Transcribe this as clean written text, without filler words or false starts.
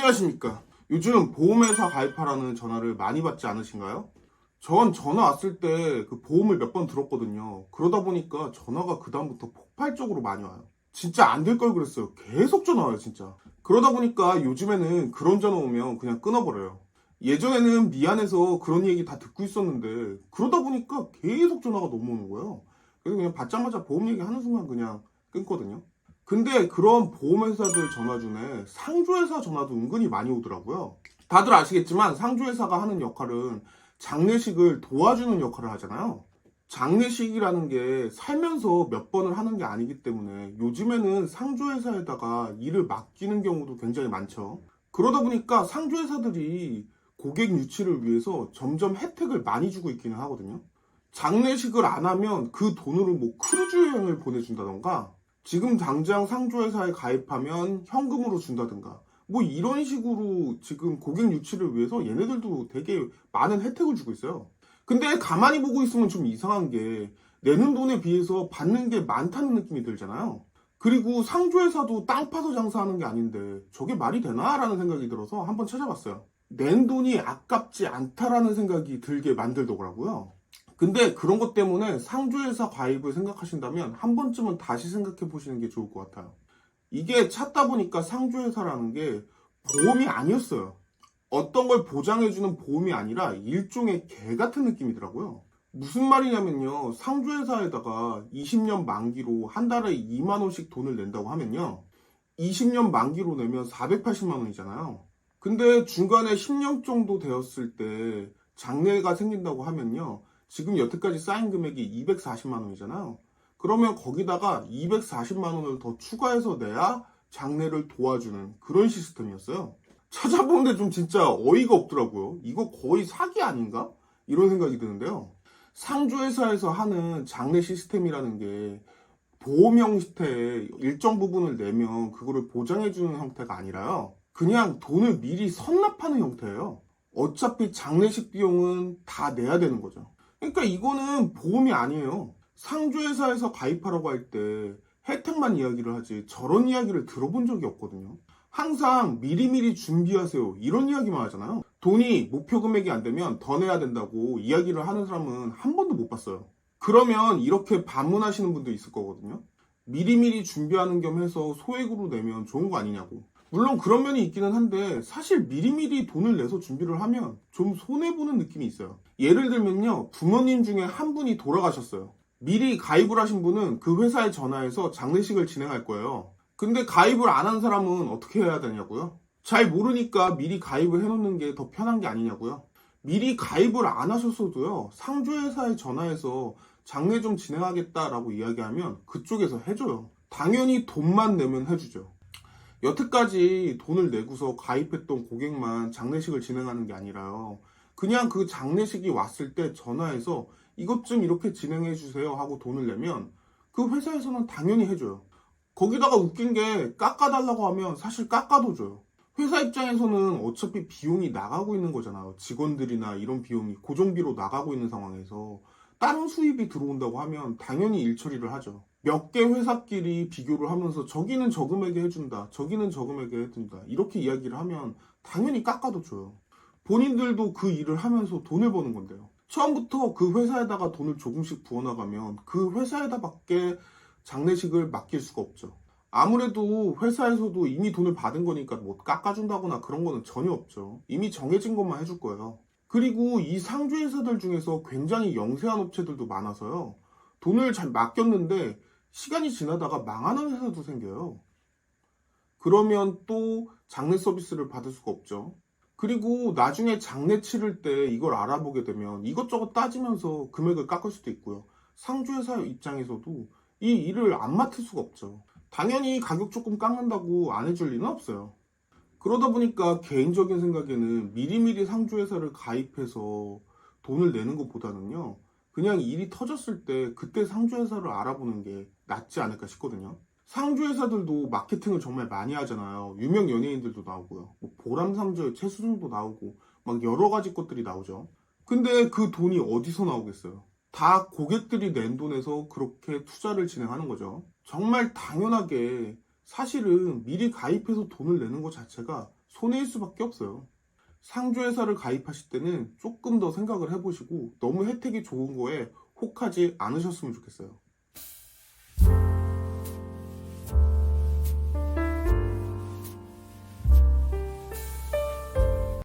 안녕하십니까. 요즘 보험회사 가입하라는 전화를 많이 받지 않으신가요? 전 전화 왔을 때 그 보험을 몇 번 들었거든요. 그러다 보니까 전화가 그다음부터 폭발적으로 많이 와요. 진짜 안 될 걸 그랬어요. 계속 전화 와요, 진짜. 그러다 보니까 요즘에는 그런 전화 오면 그냥 끊어버려요. 예전에는 미안해서 그런 얘기 다 듣고 있었는데 그러다 보니까 계속 전화가 너무 오는 거예요. 그래서 그냥 받자마자 보험 얘기 하는 순간 그냥 끊거든요. 근데 그런 보험회사들 전화 중에 상조회사 전화도 은근히 많이 오더라고요. 다들 아시겠지만 상조회사가 하는 역할은 장례식을 도와주는 역할을 하잖아요. 장례식이라는 게 살면서 몇 번을 하는 게 아니기 때문에 요즘에는 상조회사에다가 일을 맡기는 경우도 굉장히 많죠. 그러다 보니까 상조회사들이 고객 유치를 위해서 점점 혜택을 많이 주고 있기는 하거든요. 장례식을 안 하면 그 돈으로 뭐 크루즈 여행을 보내준다던가 지금 당장 상조회사에 가입하면 현금으로 준다든가 뭐 이런 식으로 지금 고객 유치를 위해서 얘네들도 되게 많은 혜택을 주고 있어요. 근데 가만히 보고 있으면 좀 이상한 게 내는 돈에 비해서 받는 게 많다는 느낌이 들잖아요. 그리고 상조회사도 땅 파서 장사하는 게 아닌데 저게 말이 되나? 라는 생각이 들어서 한번 찾아봤어요. 낸 돈이 아깝지 않다라는 생각이 들게 만들더라고요. 근데 그런 것 때문에 상조회사 가입을 생각하신다면 한 번쯤은 다시 생각해 보시는 게 좋을 것 같아요. 이게 찾다 보니까 상조회사라는 게 보험이 아니었어요. 어떤 걸 보장해주는 보험이 아니라 일종의 개 같은 느낌이더라고요. 무슨 말이냐면요. 상조회사에다가 20년 만기로 한 달에 2만 원씩 돈을 낸다고 하면요. 20년 만기로 내면 480만 원이잖아요. 근데 중간에 10년 정도 되었을 때 장래가 생긴다고 하면요. 지금 여태까지 쌓인 금액이 240만 원이잖아요. 그러면 거기다가 240만 원을 더 추가해서 내야 장래를 도와주는 그런 시스템이었어요. 찾아보는데 좀 진짜 어이가 없더라고요. 이거 거의 사기 아닌가? 이런 생각이 드는데요. 상조회사에서 하는 장래 시스템이라는 게 보험 형태의 일정 부분을 내면 그거를 보장해주는 형태가 아니라요. 그냥 돈을 미리 선납하는 형태예요. 어차피 장례식 비용은 다 내야 되는 거죠. 그러니까 이거는 보험이 아니에요. 상조회사에서 가입하라고 할 때 혜택만 이야기를 하지 저런 이야기를 들어본 적이 없거든요. 항상 미리미리 준비하세요. 이런 이야기만 하잖아요. 돈이 목표 금액이 안 되면 더 내야 된다고 이야기를 하는 사람은 한 번도 못 봤어요. 그러면 이렇게 반문하시는 분도 있을 거거든요. 미리미리 준비하는 겸 해서 소액으로 내면 좋은 거 아니냐고. 물론 그런 면이 있기는 한데 사실 미리미리 돈을 내서 준비를 하면 좀 손해보는 느낌이 있어요. 예를 들면요. 부모님 중에 한 분이 돌아가셨어요. 미리 가입을 하신 분은 그 회사에 전화해서 장례식을 진행할 거예요. 근데 가입을 안 한 사람은 어떻게 해야 되냐고요? 잘 모르니까 미리 가입을 해놓는 게 더 편한 게 아니냐고요? 미리 가입을 안 하셨어도요. 상조회사에 전화해서 장례 좀 진행하겠다라고 이야기하면 그쪽에서 해줘요. 당연히 돈만 내면 해주죠. 여태까지 돈을 내고서 가입했던 고객만 장례식을 진행하는 게 아니라요. 그냥 그 장례식이 왔을 때 전화해서 이것 좀 이렇게 진행해 주세요 하고 돈을 내면 그 회사에서는 당연히 해줘요. 거기다가 웃긴 게 깎아달라고 하면 사실 깎아도 줘요. 회사 입장에서는 어차피 비용이 나가고 있는 거잖아요. 직원들이나 이런 비용이 고정비로 나가고 있는 상황에서 다른 수입이 들어온다고 하면 당연히 일 처리를 하죠. 몇 개 회사끼리 비교를 하면서 저기는 저 금액에 해준다, 저기는 저 금액에 해준다 이렇게 이야기를 하면 당연히 깎아도 줘요. 본인들도 그 일을 하면서 돈을 버는 건데요. 처음부터 그 회사에다가 돈을 조금씩 부어나가면 그 회사에다밖에 장례식을 맡길 수가 없죠. 아무래도 회사에서도 이미 돈을 받은 거니까 뭐 깎아준다거나 그런 거는 전혀 없죠. 이미 정해진 것만 해줄 거예요. 그리고 이 상주회사들 중에서 굉장히 영세한 업체들도 많아서요. 돈을 잘 맡겼는데 시간이 지나다가 망하는 회사도 생겨요. 그러면 또 장례 서비스를 받을 수가 없죠. 그리고 나중에 장례 치를 때 이걸 알아보게 되면 이것저것 따지면서 금액을 깎을 수도 있고요. 상주회사 입장에서도 이 일을 안 맡을 수가 없죠. 당연히 가격 조금 깎는다고 안 해줄 리는 없어요. 그러다 보니까 개인적인 생각에는 미리미리 상조회사를 가입해서 돈을 내는 것보다는요. 그냥 일이 터졌을 때 그때 상조회사를 알아보는 게 낫지 않을까 싶거든요. 상조회사들도 마케팅을 정말 많이 하잖아요. 유명 연예인들도 나오고요. 뭐 보람상조의 최수종도 나오고 막 여러 가지 것들이 나오죠. 근데 그 돈이 어디서 나오겠어요? 다 고객들이 낸 돈에서 그렇게 투자를 진행하는 거죠. 정말 당연하게 사실은 미리 가입해서 돈을 내는 것 자체가 손해일 수밖에 없어요. 상조회사를 가입하실 때는 조금 더 생각을 해보시고 너무 혜택이 좋은 거에 혹하지 않으셨으면 좋겠어요.